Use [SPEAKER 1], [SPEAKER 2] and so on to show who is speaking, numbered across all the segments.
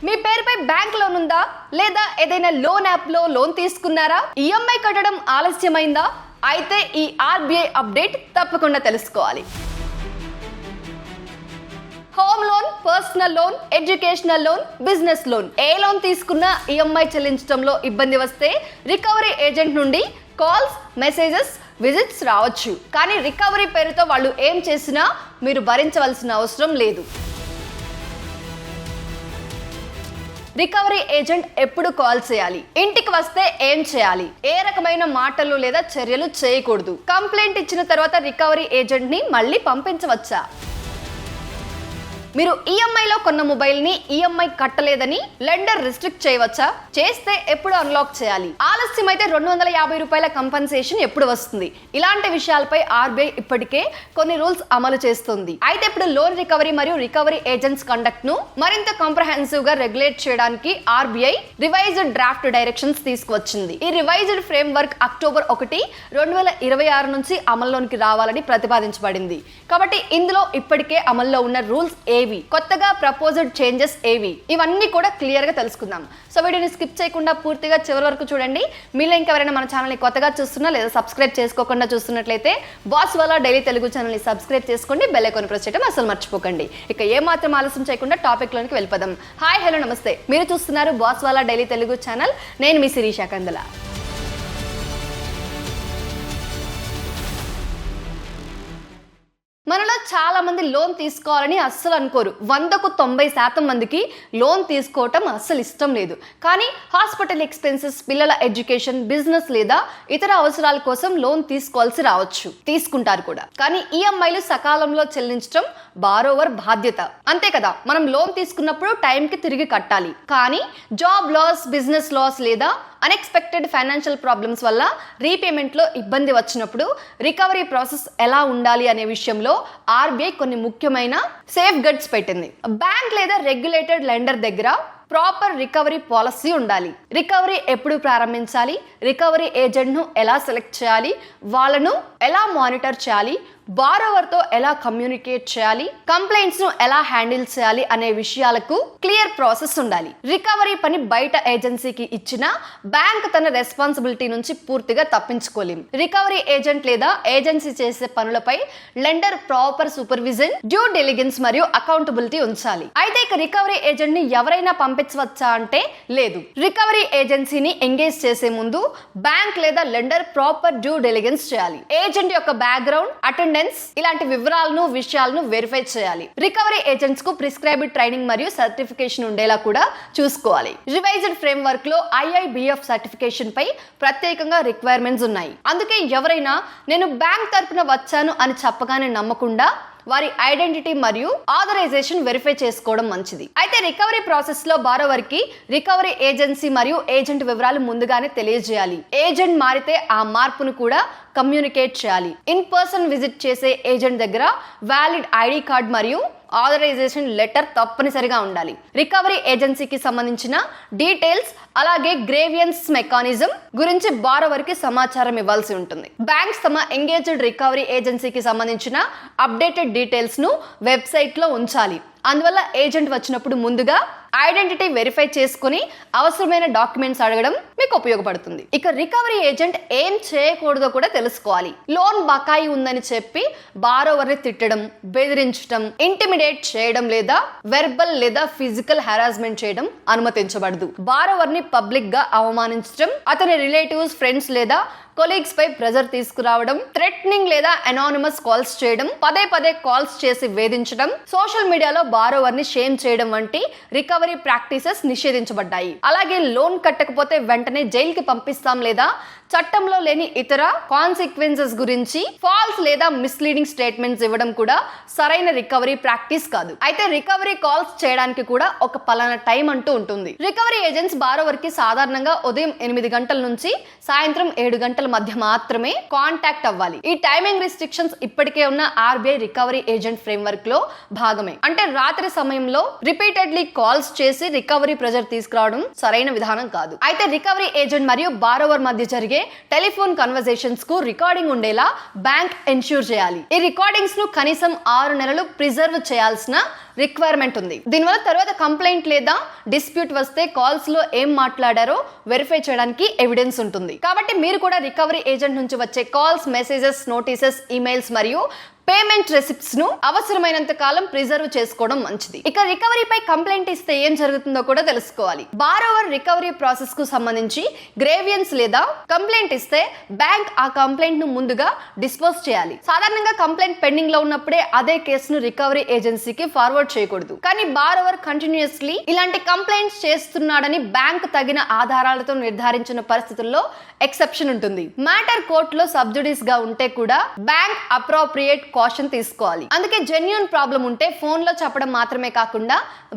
[SPEAKER 1] మీ పేరుపై bank loan ఉందా లేదా ఏదైనా లోన్ యాప్ లో లోన్ తీసుకున్నారా? ఈఎంఐ కట్టడం ఆలస్యమైందా? అయితే ఈ ఆర్బీఐ అప్డేట్ తప్పకుండా తెలుసుకోవాలి. Home loan, personal loan, educational loan, business loan ఏ లోన్ తీసుకున్నా ఈఎంఐ చెల్లించడంలో ఇబ్బంది వస్తే రికవరీ ఏజెంట్ నుండి కాల్స్, మెసేజెస్, విజిట్స్ రావచ్చు. కానీ రికవరీ పేరుతో వాళ్ళు ఏం చేసినా మీరు భరించవలసిన అవసరం లేదు. రికవరీ ఏజెంట్ ఎప్పుడు కాల్ చేయాలి? ఇంటికి వస్తే ఏం చేయాలి? ఏ రకమైన మాటలు లేదా చర్యలు చేయకూడదు? కంప్లైంట్ ఇచ్చిన తర్వాత రికవరీ ఏజెంట్ ని మళ్ళీ పంపించవచ్చా? మీరు ఈఎంఐలో కొన్న మొబైల్ ని ఈఎంఐ కట్టలేదని లెండర్ రిస్ట్రిక్ట్ చేయవచ్చా? చేస్తే ఎప్పుడు అన్లాక్ చేయాలి? ఆలస్యం అయితే 250 రూపాయల కంపెన్సేషన్ ఎప్పుడు వస్తుంది? ఇలాంటి విషయాలపై ఆర్బీఐ ఇప్పటికే కొన్ని రూల్స్ అమలు చేస్తుంది. అయితే ఇప్పుడు లోన్ రికవరీ మరియు రికవరీ ఏజెంట్స్ కండక్ట్ ను మరింత కాంప్రహెన్సివ్ గా రెగ్యులేట్ చేయడానికి ఆర్బీఐ రివైజ్డ్ డ్రాఫ్ట్ డైరెక్షన్స్ తీసుకువచ్చింది. ఈ రివైజ్డ్ ఫ్రేమ్ వర్క్ అక్టోబర్ 1, 2026 నుంచి అమల్లోనికి రావాలని ప్రతిపాదించబడింది. కాబట్టి ఇందులో ఇప్పటికే అమల్లో ఉన్న రూల్స్ కొత్తగా ప్రపోజ్డ్ చేంజెస్ ఏవి, ఇవన్నీ కూడా క్లియర్ గా తెలుసుకుందాం. సో వీడియోని స్కిప్ చేయకుండా పూర్తిగా చివరి వరకు చూడండి. మీలో ఇంకెవరైనా మన ఛానల్ని కొత్తగా చూస్తున్నా లేదా సబ్స్క్రైబ్ చేసుకోకుండా చూస్తున్నట్లయితే బాస్ వాలా డైలీ తెలుగు ఛానల్ని సబ్స్క్రైబ్ చేసుకోండి, బెల్ ఐకాన్ ప్రెస్ చేయడం అసలు మర్చిపోకండి. ఇక ఏ మాత్రం ఆలస్యం చేయకుండా టాపిక్ లోనికి వెళ్ళిపోదాం. హాయ్, హలో, నమస్తే. మీరు చూస్తున్నారు boss Wala daily Telugu channel. నేను మీ శిరీష కందల. మనలో చాలా మంది లోన్ తీసుకోవాలని అస్సలు అనుకోరు. 100కు 90% మందికి లోన్ తీసుకోవటం అస్సలు ఇష్టం లేదు. కానీ హాస్పిటల్ ఎక్స్పెన్సెస్, పిల్లల ఎడ్యుకేషన్, బిజినెస్ లేదా ఇతర అవసరాల కోసం లోన్ తీసుకోవాల్సి రావచ్చు. తీసుకుంటారు కూడా. కానీ ఈఎంఐలు సకాలంలో చెల్లించడం బారోవర్ బాధ్యత. అంతే కదా, మనం లోన్ తీసుకున్నప్పుడు టైంకి తిరిగి కట్టాలి. కానీ జాబ్ లాస్, బిజినెస్ లాస్ లేదా అన్ఎక్స్పెక్టెడ్ ఫైనాన్షియల్ ప్రాబ్లమ్స్ వల్ల రీపేమెంట్ లో ఇబ్బంది వచ్చినప్పుడు రికవరీ ప్రాసెస్ ఎలా ఉండాలి అనే విషయంలో ఆర్బీఐ కొన్ని ముఖ్యమైన సేఫ్ గర్డ్స్ పెట్టింది. బ్యాంక్ లేదా రెగ్యులేటెడ్ లెండర్ దగ్గర ప్రాపర్ రికవరీ పాలసీ ఉండాలి. రికవరీ ఎప్పుడు ప్రారంభించాలి, రికవరీ ఏజెంట్ ను ఎలా సెలెక్ట్ చేయాలి, వాళ్ళను ఎలా మానిటర్ చేయాలి, బారోవర్ తో ఎలా కమ్యూనికేట్ చేయాలి, కంప్లైంట్స్ ను ఎలా హ్యాండిల్ చేయాలి అనే విషయాలకు క్లియర్ ప్రాసెస్ ఉండాలి. రికవరీ పని బయట ఏజెన్సీకి ఇచ్చిన బ్యాంక్ తన రెస్పాన్సిబిలిటీ నుంచి పూర్తిగా తప్పించుకోలేం. రికవరీ ఏజెంట్ లేదా ఏజెన్సీ చేసే పనులపై లెండర్ ప్రాపర్ సూపర్విజన్, డ్యూ డెలిగెన్స్ మరియు అకౌంటబిలిటీ ఉంచాలి. అయితే ఇక రికవరీ ఏజెంట్ ని ఎవరైనా పంపించవచ్చా అంటే లేదు. రికవరీ ఏజెన్సీని ఎంగేజ్ చేసే ముందు బ్యాంక్ లేదా లెండర్ ప్రాపర్ డ్యూ డెలిగెన్స్ చేయాలి. ఏజెంట్ యొక్క బ్యాక్గ్రౌండ్, అటెండెన్స్ ఇలాంటి విషయాలను వెరిఫై చేయాలి. రికవరీ ఏజెంట్స్ కు ప్రిస్క్రైబ్డ్ ట్రైనింగ్ మరియు సర్టిఫికేషన్ ఉండేలా కూడా చూసుకోవాలి. రివైజ్డ్ ఫ్రేమ్ వర్క్ లో ఐఐబిఎఫ్ సర్టిఫికేషన్ పై ప్రత్యేకంగా రిక్వైర్మెంట్స్ ఉన్నాయి. అందుకే ఎవరైనా నేను బ్యాంక్ తరపున వచ్చాను అని చెప్పగానే నమ్మకుండా వారి ఐడెంటిటీ మరియు ఆథరైజేషన్ వెరిఫై చేసుకోవడం మంచిది. అయితే రికవరీ ప్రాసెస్ లో బారోవర్ కి రికవరీ ఏజెన్సీ మరియు ఏజెంట్ వివరాలు ముందుగానే తెలియజేయాలి. ఏజెంట్ మారితే ఆ మార్పును కూడా కమ్యూనికేట్ చేయాలి. ఇన్ పర్సన్ విజిట్ చేసే ఏజెంట్ దగ్గర వ్యాలిడ్ ఐడి కార్డ్ మరియు ఆథరైజేషన్ లెటర్ తప్పనిసరిగా ఉండాలి. రికవరీ ఏజెన్సీకి సంబంధించిన డీటెయిల్స్ అలాగే గ్రేవియన్స్ మెకానిజం గురించి బారోవర్ కి సమాచారం ఇవ్వాల్సి ఉంటుంది. బ్యాంక్స్ తమ ఎంగేజ్డ్ రికవరీ ఏజెన్సీకి సంబంధించిన అప్డేటెడ్ డీటెయిల్స్ ను వెబ్సైట్ లో ఉంచాలి. అందువల్ల ఏజెంట్ వచ్చినప్పుడు ముందుగా ఐడెంటిటీ వెరిఫై చేసుకుని అవసరమైన డాక్యుమెంట్స్ అడగడం మీకు ఉపయోగపడుతుంది. ఇక రికవరీ ఏజెంట్ ఏం చేయకూడదో కూడా తెలుసుకోవాలి. లోన్ బకాయి ఉందని చెప్పి బారోవర్ ని తిట్టడం, బెదిరించడం, ఇంటిమిడేట్ చేయడం లేదా వెర్బల్ లేదా ఫిజికల్ హెరాస్మెంట్ చేయడం అనుమతించబడదు. బారోవర్ ని పబ్లిక్ గా అవమానించడం, అతని రిలేటివ్స్, ఫ్రెండ్స్ లేదా కొలీగ్స్ పై ప్రెజర్ తీసుకురావడం, థ్రెటనింగ్ లేదా అనానిమస్ కాల్స్ చేయడం, పదే కాల్స్ చేసి వేధించడం, సోషల్ మీడియాలో బారోవర్ ని షేమ్ చేయడం వంటి రికవరీ ప్రాక్టీసెస్ నిషేధించబడ్డాయి. అలాగే లోన్ కట్టకపోతే వెంటనే జైలుకి పంపిస్తాం లేదా చట్టంలో లేని ఇతర కాన్సిక్వెన్సెస్ గురించి ఫాల్స్ లేదా మిస్లీడింగ్ స్టేట్మెంట్స్ ఇవ్వడం కూడా సరైన రికవరీ ప్రాక్టీస్ కాదు. అయితే రికవరీ కాల్స్ చేయడానికి కూడా ఒక పలానా టైం అంటూ ఉంటుంది. రికవరీ ఏజెంట్స్ బారోవర్ కి సాధారణంగా ఉదయం 8 గంటల నుంచి సాయంత్రం 7 గంటల మధ్య మాత్రమే కాంటాక్ట్ అవ్వాలి. ఈ టైమింగ్ రిస్ట్రిక్షన్స్ ఇప్పటికే ఉన్న RBI recovery agent frame work లో భాగమే. అంటే రాత్రి సమయంలో రిపీటెడ్లీ కాల్స్ చేసి రికవరీ ప్రెజర్ తీసుకురావడం సరైన విధానం కాదు. అయితే రికవరీ ఏజెంట్ మరియు బారోవర్ మధ్య జరిగే టెలిఫోన్ కన్వర్జేషన్స్ కు రికార్డింగ్ ఉండేలా బ్యాంక్ ఎన్ష్యూర్ చేయాలి. ఈ రికార్డింగ్స్ ను కనీసం 6 నెలలు ప్రిజర్వ్ చేయాల్సిన రిక్వైర్మెంట్ ఉంది. దీనివల్ల తర్వాత కంప్లైంట్ లేదా డిస్ప్యూట్ వస్తే కాల్స్ లో ఏం మాట్లాడారో వెరిఫై చేయడానికి ఎవిడెన్స్ ఉంటుంది. కాబట్టి మీరు కూడా రికవరీ ఏజెంట్ నుంచి వచ్చే కాల్స్, మెసేజెస్, నోటీసెస్, ఈమెయిల్స్ మరియు పేమెంట్ రెసిప్ట్స్ ను అవసరమైనంత కాలం ప్రిజర్వ్ చేసుకోవడం మంచిది. ఇక రికవరీపై కంప్లైంట్ ఇస్తే ఏం జరుగుతుందో కూడా తెలుసుకోవాలి. బారోవర్ రికవరీ ప్రాసెస్ కు సంబంధించి గ్రేవియన్స్ లేదా కంప్లైంట్ ఇస్తే బ్యాంక్ ఆ కంప్లైంట్ ను ముందుగా డిస్పోజ్ చేయాలి. సాధారణంగా కంప్లైంట్ పెండింగ్ లో ఉన్నప్పుడే అదే కేసును రికవరీ ఏజెన్సీకి ఫార్వర్డ్ చేయకూడదు. కానీ బారోవర్ కంటిన్యూస్లీ ఇలాంటి కంప్లైంట్స్ చేస్తున్నాడని బ్యాంక్ తగిన ఆధారాలతో నిర్ధారించిన పరిస్థితుల్లో ఎక్సెప్షన్ ఉంటుంది. మ్యాటర్ కోర్టులో సబ్జుడిస్ గా ఉంటే కూడా బ్యాంక్ అప్రోప్రియేట్ కాషన్ తీసుకోవాలి. అందుకే జెన్యూన్ ప్రాబ్లం ఉంటే ఫోన్ లో చెప్పడం మాత్రమే కాకుండా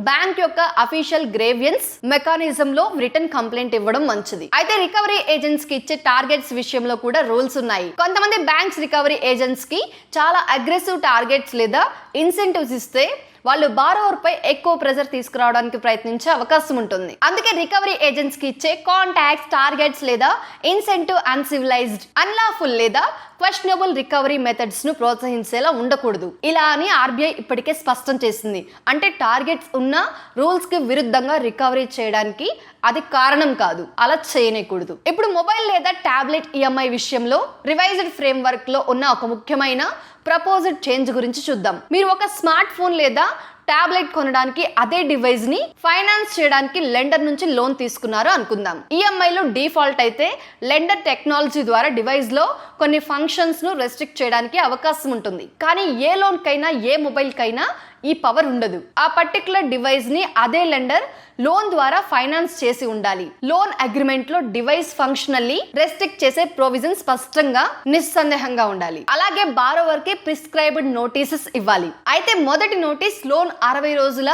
[SPEAKER 1] బ్యాంక్ యొక్క అఫీషియల్ గ్రేవియన్స్ మెకానిజం లో రిటర్న్ కంప్లైంట్ ఇవ్వడం మంచిది. అయితే రికవరీ ఏజెంట్స్ కి ఇచ్చే టార్గెట్స్ విషయంలో కూడా రూల్స్ ఉన్నాయి. కొంతమంది బ్యాంక్స్ రికవరీ ఏజెంట్స్ కి చాలా అగ్రెసివ్ టార్గెట్స్ లేదా ఇన్సెంటివ్స్ ఇస్తే వాళ్ళు బారోవర్ పై ఎక్కువ ప్రెజర్ తీసుకురావడానికి ప్రయత్నించే అవకాశం ఉంటుంది. అందుకే రికవరీ ఏజెంట్స్ కి ఇచ్చే కాంటాక్ట్స్, టార్గెట్స్ లేదా ఇన్సెంటివ్ అన్సివిలైజ్డ్, అన్లాఫుల్ లేదా క్వశ్చనబుల్ రికవరీ మెథడ్స్ ను ప్రోత్సహించేలా ఉండకూడదు. ఇలా అని ఆర్బీఐ ఇప్పటికే స్పష్టం చేసింది. అంటే టార్గెట్స్ ఉన్న రూల్స్ కి విరుద్ధంగా రికవరీ చేయడానికి అది కారణం కాదు, అలా చేయనేకూడదు. ఇప్పుడు మొబైల్ లేదా టాబ్లెట్ ఈఎంఐ విషయంలో రివైజ్డ్ ఫ్రేమ్ వర్క్ లో ఉన్న ఒక ముఖ్యమైన ప్రపోజ్డ్ చేంజ్ గురించి చూద్దాం. మీరు ఒక స్మార్ట్ ఫోన్ లేదా టాబ్లెట్ కొనడానికి అదే డివైస్ ని ఫైనాన్స్ చేయడానికి లెండర్ నుంచి లోన్ తీసుకున్నారు అనుకుందాం. ఈఎంఐ లో డిఫాల్ట్ అయితే లెండర్ టెక్నాలజీ ద్వారా డివైస్ లో కొన్ని ఫంక్షన్స్ ను రెస్ట్రిక్ట్ చేయడానికి అవకాశం ఉంటుంది. కానీ ఏ లోన్ కైనా ఏ మొబైల్ కైనా ఈ పవర్ ఉండదు. ఆ పర్టికులర్ డివైస్ ని అదే లెండర్ లోన్ ద్వారా ఫైనాన్స్ చేసి ఉండాలి. లోన్ అగ్రిమెంట్ లో డివైస్ ఫంక్షనల్లీ రెస్ట్రిక్ట్ చేసే ప్రొవిజన్ స్పష్టంగా నిస్సందేహంగా ఉండాలి. అలాగే బారోవర్ కి ప్రిస్క్రైబ్డ్ నోటీసెస్ ఇవ్వాలి. అయితే మొదటి నోటీస్ లోన్ 60 రోజుల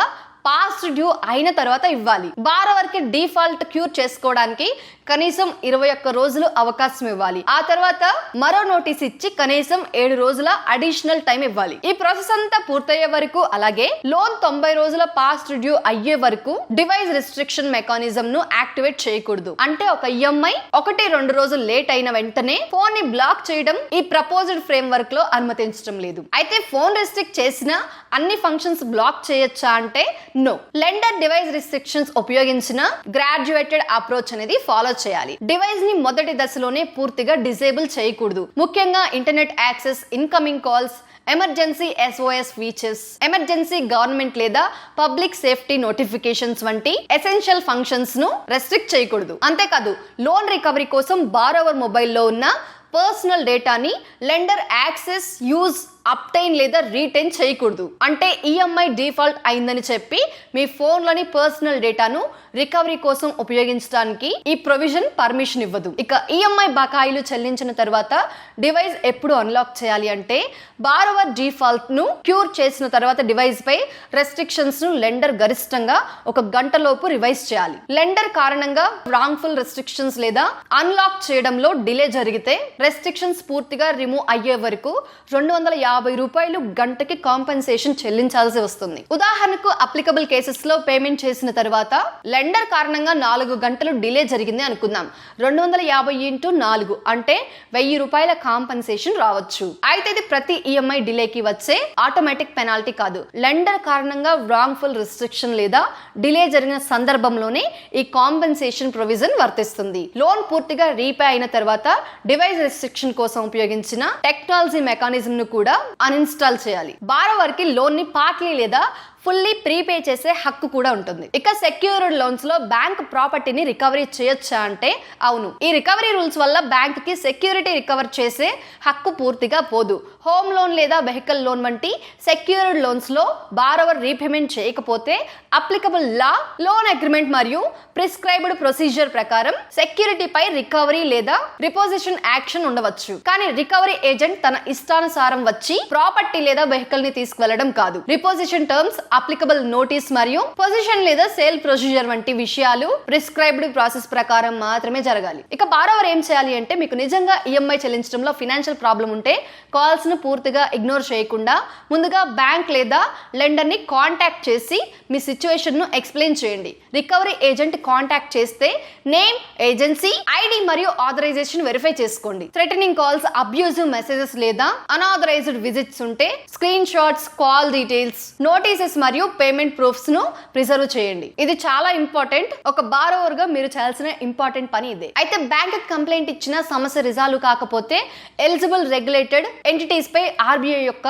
[SPEAKER 1] పాస్ట్ డ్యూ అయిన తర్వాత ఇవ్వాలి. బారోవర్ కి డిఫాల్ట్ క్యూర్ చేసుకోవడానికి కనీసం 21 రోజులు అవకాశం ఇవ్వాలి. ఆ తర్వాత మరో నోటీస్ ఇచ్చి కనీసం 7 రోజుల అడిషనల్ టైం ఇవ్వాలి. ఈ ప్రాసెస్ అంతా పూర్తయ్యే వరకు, అలాగే లోన్ 90 రోజుల పాస్ట్ డ్యూ అయ్యే వరకు డివైస్ రిస్ట్రిక్షన్ మెకానిజం ను యాక్టివేట్ చేయకూడదు. అంటే ఒక ఈఎంఐ 1-2 రోజులు లేట్ అయిన వెంటనే ఫోన్ ని బ్లాక్ చేయడం ఈ ప్రపోజ్డ్ ఫ్రేమ్ వర్క్ లో అనుమతించడం లేదు. అయితే ఫోన్ రెస్ట్రిక్ట్ చేసిన అన్ని ఫంక్షన్స్ బ్లాక్ చేయొచ్చా అంటే నో. లెండర్ డివైస్ రిస్ట్రిక్షన్స్ ఉపయోగించిన గ్రాడ్యుయేటెడ్ అప్రోచ్ అనేది ఫాలో చేయాలి. డివైస్ ని మొదటి దశలోనే పూర్తిగా డిసేబుల్ చేయకూడదు. ముఖ్యంగా internet access, incoming calls, emergency SOS features, emergency government లేదా పబ్లిక్ సేఫ్టీ నోటిఫికేషన్స్ వంటి ఎసెన్షియల్ ఫంక్షన్స్ ను రెస్ట్రిక్ట్ చేయకూడదు. అంతేకాదు లోన్ రికవరీ కోసం బారోవర్ మొబైల్లో ఉన్న పర్సనల్ డేటాని లెండర్ యాక్సెస్, యూజ్, అప్టైన్ లేదా రీటైన్ చేయకూడదు. అంటే ఈఎంఐ డిఫాల్ట్ అయిందని చెప్పి మీ ఫోన్లోని పర్సనల్ డేటాను రికవరీ కోసం ఉపయోగించడానికి ఈ ప్రొవిజన్ పర్మిషన్ ఇవ్వదు. ఇక ఈఎంఐ బకాయిలు చెల్లించిన తర్వాత డివైస్ ఎప్పుడు అన్లాక్ చేయాలి అంటే బారోవర్ డిఫాల్ట్ ను క్యూర్ చేసిన తర్వాత డివైస్ పై రెస్ట్రిక్షన్స్ ను లెండర్ గరిష్టంగా 1 గంటలోపు రివైజ్ చేయాలి. లెండర్ కారణంగా రాంగ్ఫుల్ రెస్ట్రిక్షన్స్ లేదా అన్లాక్ చేయడంలో డిలే జరిగితే రెస్ట్రిక్షన్స్ పూర్తిగా రిమూవ్ అయ్యే వరకు 250 రూపాయలు గంటకి కాంపెన్సేషన్ చెల్లించాల్సి వస్తుంది. ఉదాహరణకు అప్లికబుల్ కేసెస్ లో పేమెంట్ చేసిన తర్వాత లెండర్ కారణంగా 4 గంటలు డిలే జరిగింది అనుకుందాం. 250 × 4 అంటే 1000 రూపాయల కాంపెన్సేషన్ రావచ్చు. అయితే ఇది ప్రతి ఈఎంఐ డిలేకి వచ్చే ఆటోమేటిక్ పెనాల్టీ కాదు. లెండర్ కారణంగా రాంగ్ఫుల్ రిస్ట్రిక్షన్ లేదా డిలే జరిగిన సందర్భంలోనే ఈ కాంపెన్సేషన్ ప్రొవిజన్ వర్తిస్తుంది. లోన్ పూర్తిగా రీపే అయిన తర్వాత డివైస్ రెస్ట్రిక్షన్ కోసం ఉపయోగించిన టెక్నాలజీ మెకానిజం ను కూడా అన్ఇన్స్టాల్ చేయాలి. బారోవర్ కి లోన్ ని పార్ట్లీ లేదా ఫుల్లీ ప్రీపే చేసే హక్కు కూడా ఉంటుంది. ఇక సెక్యూర్డ్ లోన్స్ లో బ్యాంక్ ప్రాపర్టీని రికవరీ చేయొచ్చా అంటే అవును. ఈ రికవరీ రూల్స్ వల్ల బ్యాంక్ కి సెక్యూరిటీ రికవర్ చేసే హక్కు పూర్తిగా పోదు. హోమ్ లోన్ లేదా వెహికల్ లోన్ వంటి సెక్యూర్డ్ లోన్స్ లో బారోవర్ రీపేమెంట్ చేయకపోతే అప్లికబుల్ లా, లోన్ అగ్రిమెంట్ మరియు ప్రిస్క్రైబ్డ్ ప్రొసీజర్ ప్రకారం సెక్యూరిటీ పై రికవరీ లేదా రిపోజిషన్ యాక్షన్ ఉండవచ్చు. కానీ రికవరీ ఏజెంట్ తన ఇష్టానుసారం వచ్చి ప్రాపర్టీ లేదా వెహికల్ ని తీసుకువెళ్లడం కాదు. రిపోజిషన్ టర్మ్స్, అప్లికబుల్ నోటీస్ మరియు పొజిషన్ లేదా సేల్ ప్రొసీజర్ వంటి విషయాలు ప్రిస్క్రైబ్డ్ ప్రాసెస్ ప్రకారం మాత్రమే జరగాలి. ఇక బారోవర్ ఏం చేయాలి అంటే మీకు నిజంగా ఈఎంఐ చెల్లించడంలో ఫైనాన్షియల్ ప్రాబ్లం ఉంటే కాల్స్ ను పూర్తిగా ఇగ్నోర్ చేయకుండా ముందుగా బ్యాంక్ లేదా లెండర్ ని కాంటాక్ట్ చేసి మీ సిచ్యువేషన్ ను ఎక్స్ప్లెయిన్ చేయండి. రికవరీ ఏజెంట్ కాంటాక్ట్ చేస్తే నేమ్, ఏజెన్సీ, ఐడి మరియు ఆథరైజేషన్ వెరిఫై చేసుకోండి. థ్రెటనింగ్ కాల్స్, అబ్యూజివ్ మెసేజెస్ లేదా అన్ఆథరైజ్డ్ విజిట్స్ ఉంటే screen shots, call details, notices మరియు పేమెంట్ ప్రూఫ్స్ ను ప్రిజర్వ్ చేయండి. ఇది చాలా ఇంపార్టెంట్. ఒక బారోవర్ గా మీరు చేయాల్సిన ఇంపార్టెంట్ పని ఇదే. అయితే బ్యాంక్ కంప్లైంట్ ఇచ్చిన సమస్య రిజాల్వ్ కాకపోతే ఎలిజిబుల్ రెగ్యులేటెడ్ ఎంటిటీస్ పై ఆర్బీఐ యొక్క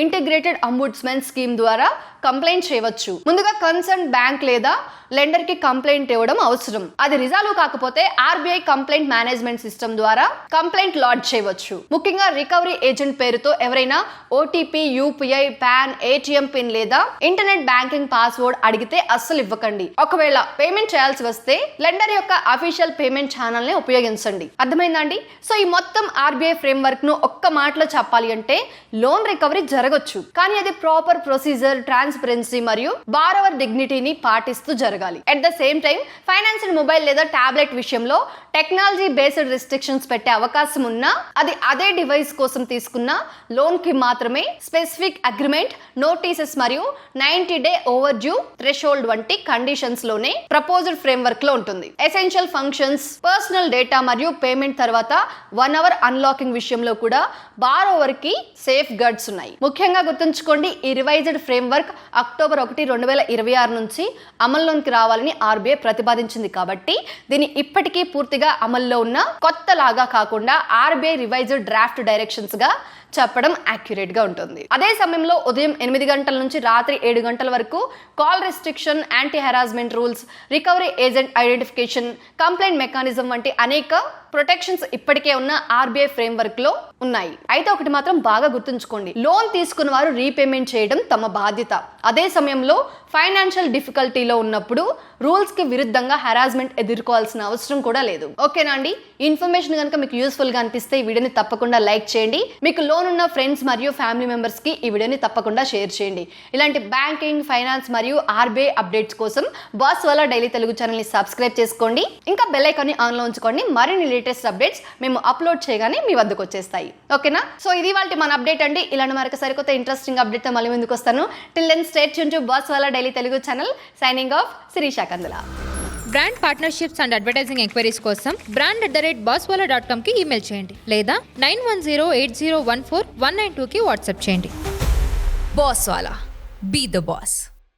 [SPEAKER 1] ఇంటిగ్రేటెడ్ అంబుడ్స్మెన్ స్కీమ్ ద్వారా కంప్లైంట్ చేయవచ్చు. ముందుగా కన్సర్న్ బ్యాంక్ లేదా లెండర్ కి కంప్లైంట్ ఇవ్వడం అవసరం. అది రిజాల్వ్ కాకపోతే ఆర్బీఐ కంప్లైంట్ మేనేజ్మెంట్ సిస్టమ్ ద్వారా కంప్లైంట్ లాడ్జ్ చేయవచ్చు. ముఖ్యంగా రికవరీ ఏజెంట్ పేరుతో ఎవరైనా OTP, UPI, pan, ATM pin లేదా ఇంటర్నెట్ బ్యాంకింగ్ పాస్వర్డ్ అడిగితే అస్సలు ఇవ్వకండి. ఒకవేళ పేమెంట్ చేయాల్సి వస్తే లెండర్ యొక్క అఫీషియల్ పేమెంట్ ఛానల్ ని ఉపయోగించండి. అర్థమైందండి? సో ఈ మొత్తం ఆర్బీఐ ఫ్రేమ్వర్క్ ను ఒక్క మాటలో చెప్పాలి అంటే లోన్ రికవరీ జరగచ్చు, కానీ అది ప్రాపర్ ప్రొసీజర్, ట్రాన్స్పరెన్సీ మరియు బారోవర్ డిగ్నిటీని పాటిస్తూ జరగాలి. At the same time financial mobile లేదా టాబ్లెట్ విషయంలో టెక్నాలజీ బేస్డ్ రిస్ట్రిక్షన్స్ పెట్టే అవకాశం ఉన్నా అది అదే డివైస్ కోసం తీసుకున్న లోన్ కి మాత్రమే స్పెసిఫిక్ అగ్రిమెంట్, నోటీసెస్ మరియు 90 డే ఓవర్ డ్యూ థ్రెషోల్డ్ వంటి కండిషన్స్ లోనే ప్రపోజ్డ్ ఫ్రేమ్వర్క్ లో ఉంటుంది. ఎసెన్షియల్ ఫంక్షన్స్, పర్సనల్ డేటా మరియు పేమెంట్ తర్వాత 1 అవర్ అన్లాకింగ్ విషయంలో కూడా బారోవర్ కి సేఫ్ గార్డ్స్ ఉన్నాయి. ముఖ్యంగా గుర్తుంచుకోండి, ఈ రివైజ్డ్ ఫ్రేమ్వర్క్ అక్టోబర్ 1, 2026 నుంచి అమల్లోకి రావాలని ఆర్బీఐ ప్రతిపాదించింది. కాబట్టి దీన్ని ఇప్పటికీ పూర్తిగా అమల్లో ఉన్న కొత్త లాగా కాకుండా ఆర్బీఐ రివైజ్డ్ డ్రాఫ్ట్ డైరెక్షన్స్ గా చెప్పడం యాక్యురేట్ గా ఉంటుంది. అదే సమయంలో ఉదయం 8 గంటల నుంచి రాత్రి 7 గంటల వరకు call restriction, anti harassment rules, recovery agent identification, complaint mechanism వంటి అనేక ప్రొటెక్షన్స్ ఇప్పటికే ఉన్న ఆర్బీఐ ఫ్రేమ్వర్క్ లో ఉన్నాయి. అయితే ఒకటి మాత్రం బాగా గుర్తుంచుకోండి, లోన్ తీసుకున్న వారు రీపేమెంట్ చేయడం తమ బాధ్యత. అదే సమయంలో ఫైనాన్షియల్ డిఫికల్టీలో ఉన్నప్పుడు రూల్స్ కి విరుద్ధంగా హెరాస్మెంట్ ఎదుర్కోవాల్సిన అవసరం కూడా లేదు. ఓకేనా అండి? ఇన్ఫర్మేషన్ కనుక మీకు యూస్ఫుల్ గా అనిపిస్తే ఈ వీడియోని తప్పకుండా లైక్ చేయండి. మీకు లోన్ ఉన్న ఫ్రెండ్స్ మరియు ఫ్యామిలీ మెంబర్స్ కి ఈ వీడియోని తప్పకుండా షేర్ చేయండి. ఇలాంటి బ్యాంకింగ్, ఫైనాన్స్ మరియు ఆర్బీఐ అప్డేట్స్ కోసం boss Wala daily Telugu channel ని సబ్స్క్రైబ్ చేసుకోండి. ఇంకా బెల్ ఐకాన్ ని ఆన్ లో ఉంచుకోండి. మరిన్ని లేటెస్ట్ అప్డేట్స్ మేము అప్లోడ్ చేయగానే మీ వద్దకు వచ్చేస్తాయి. ఓకేనా? సో ఇది వాళ్ళ మన అప్డేట్ అండి. ఇలాంటి మరొక సరికొత్త ఇంట్రెస్టింగ్ అప్డేట్ తో మళ్ళీ ముందుకు వస్తాను. Till then stay tuned to Boss Wala daily Telugu channel. Signing off, Sirisha Kandula.
[SPEAKER 2] Brand partnerships and advertising enquiries కోసం brand@bosswala.com కి ఈమెయిల్ చేయండి లేదా 9108014192కి వాట్సాప్ చేయండి.
[SPEAKER 3] Boss Wala. Be the boss.